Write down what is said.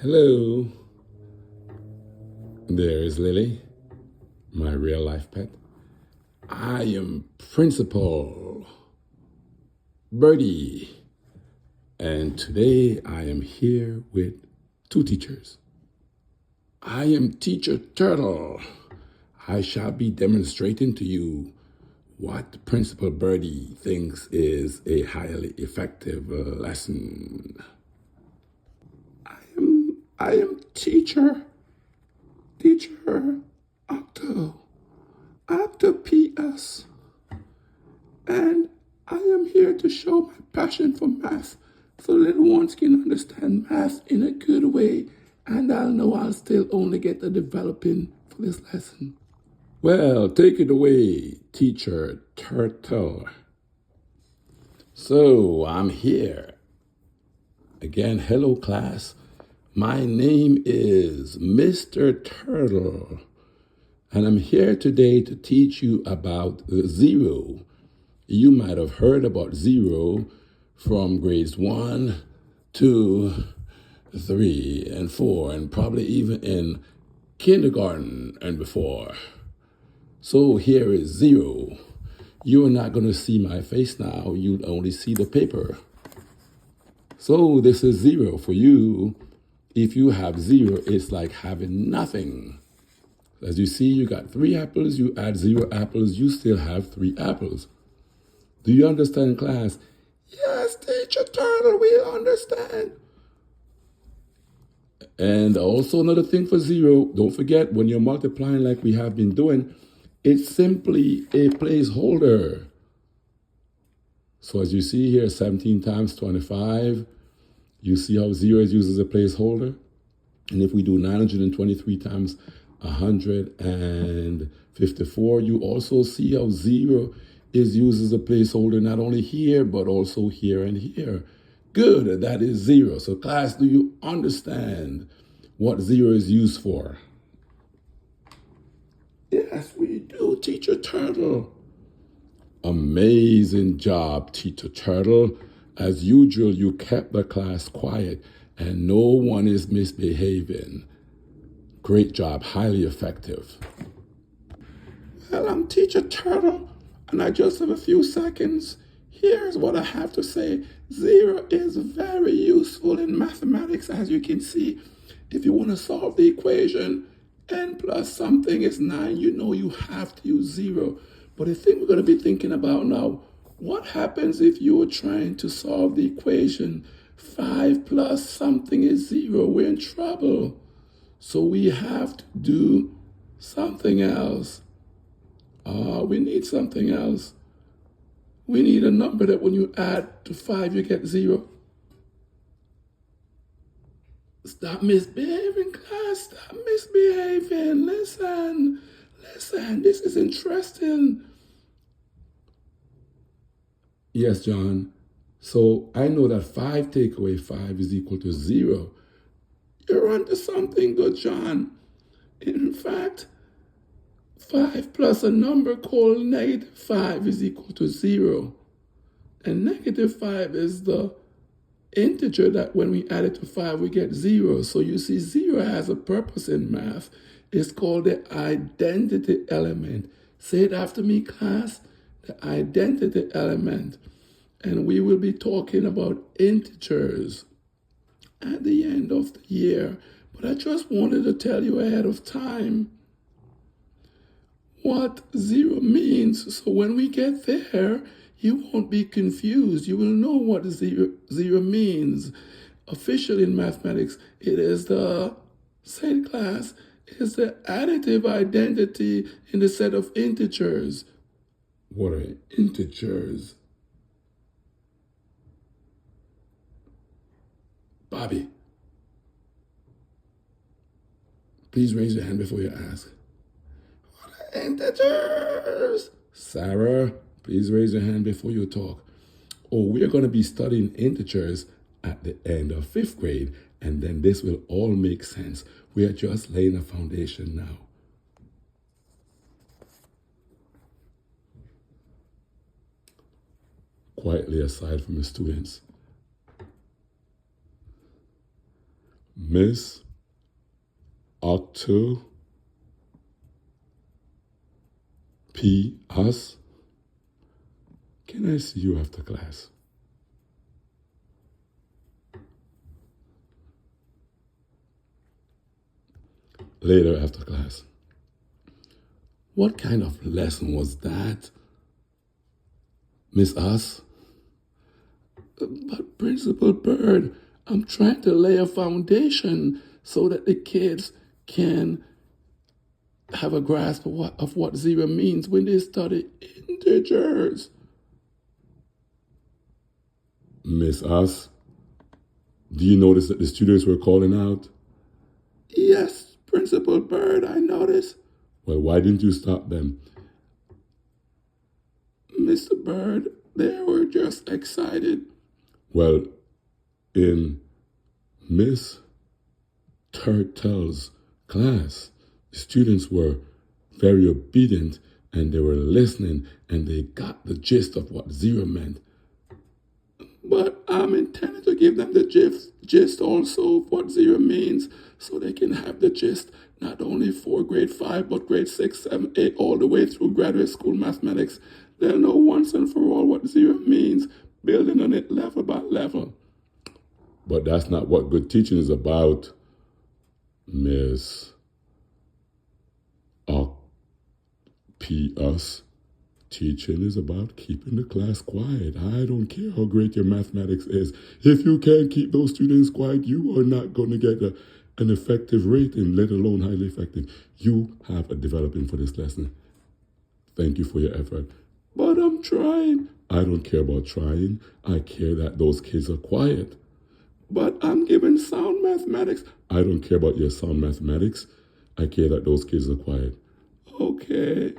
Hello, there is Lily, my real life pet. I am Principal Birdie, and today I am here with two teachers. I am Teacher Turtle. I shall be demonstrating to you what Principal Birdie thinks is a highly effective lesson. I am Teacher Octo PS, and I am here to show my passion for math so little ones can understand math in a good way, and I'll know I'll still only get the developing for this lesson. Well, take it away, Teacher Turtle. So, I'm here. Again, hello class. My name is Mr. Turtle, and I'm here today to teach you about zero. You might have heard about zero from grades 1, 2, 3, and 4, and probably even in kindergarten and before. So here is zero. You are not going to see my face now. You'll only see the paper. So this is zero for you. If you have zero, it's like having nothing. As you see, you got 3 apples, you add 0 apples, you still have 3 apples. Do you understand, class? Yes, Teacher Turtle, we understand. And also another thing for zero, don't forget when you're multiplying like we have been doing, it's simply a placeholder. So as you see here, 17 times 25, you see how zero is used as a placeholder? And if we do 923 times 154, you also see how zero is used as a placeholder not only here, but also here and here. Good, that is zero. So class, do you understand what zero is used for? Yes, we do, Teacher Turtle. Amazing job, Teacher Turtle. As usual, you kept the class quiet and no one is misbehaving. Great job, highly effective. Well, I'm Teacher Turtle, and I just have a few seconds. Here's what I have to say. Zero is very useful in mathematics, as you can see. If you want to solve the equation, n plus something is 9, you know you have to use zero. But the thing we're going to be thinking about now, what happens if you were trying to solve the equation 5 plus something is 0? We're in trouble. So we have to do something else. We need something else. We need a number that when you add to 5, you get 0. Stop misbehaving, class. Stop misbehaving. Listen. This is interesting. Yes, John. So I know that 5 take away 5 is equal to 0. You're onto something good, John. In fact, 5 plus a number called negative 5 is equal to 0. And negative 5 is the integer that when we add it to 5, we get 0. So you see, 0 has a purpose in math. It's called the identity element. Say it after me, class. The identity element. And we will be talking about integers at the end of the year. But I just wanted to tell you ahead of time what 0 means. So when we get there, you won't be confused. You will know what zero means. Officially in mathematics, it is the, say it, class, is the additive identity in the set of integers. What are integers? Bobby, please raise your hand before you ask. What are integers? Sarah, please raise your hand before you talk. Oh, we're going to be studying integers at the end of 5th grade, and then this will all make sense. We are just laying a foundation now. Quietly aside from the students. Miss ought to P us. Can I see you after class? Later after class. What kind of lesson was that, Miss Us? But Principal Bird, I'm trying to lay a foundation so that the kids can have a grasp of what zero means when they study integers. Miss Us, do you notice that the students were calling out? Yes, Principal Bird, I noticed. Well, why didn't you stop them? Mr. Bird, they were just excited. Well, in Miss Turtle's class, the students were very obedient and they were listening and they got the gist of what zero meant. But I'm intending to give them the gist also of what zero means so they can have the gist not only for grade 5, but grade 6, 7, 8, all the way through graduate school mathematics. They'll know once and for all what zero means, building on it level by level. But that's not what good teaching is about, Miss P.us. Teaching is about keeping the class quiet. I don't care how great your mathematics is. If you can't keep those students quiet, you are not going to get an effective rating, let alone highly effective. You have a developing for this lesson. Thank you for your effort. But I'm trying. I don't care about trying. I care that those kids are quiet. But I'm giving sound mathematics. I don't care about your sound mathematics. I care that those kids are quiet. Okay.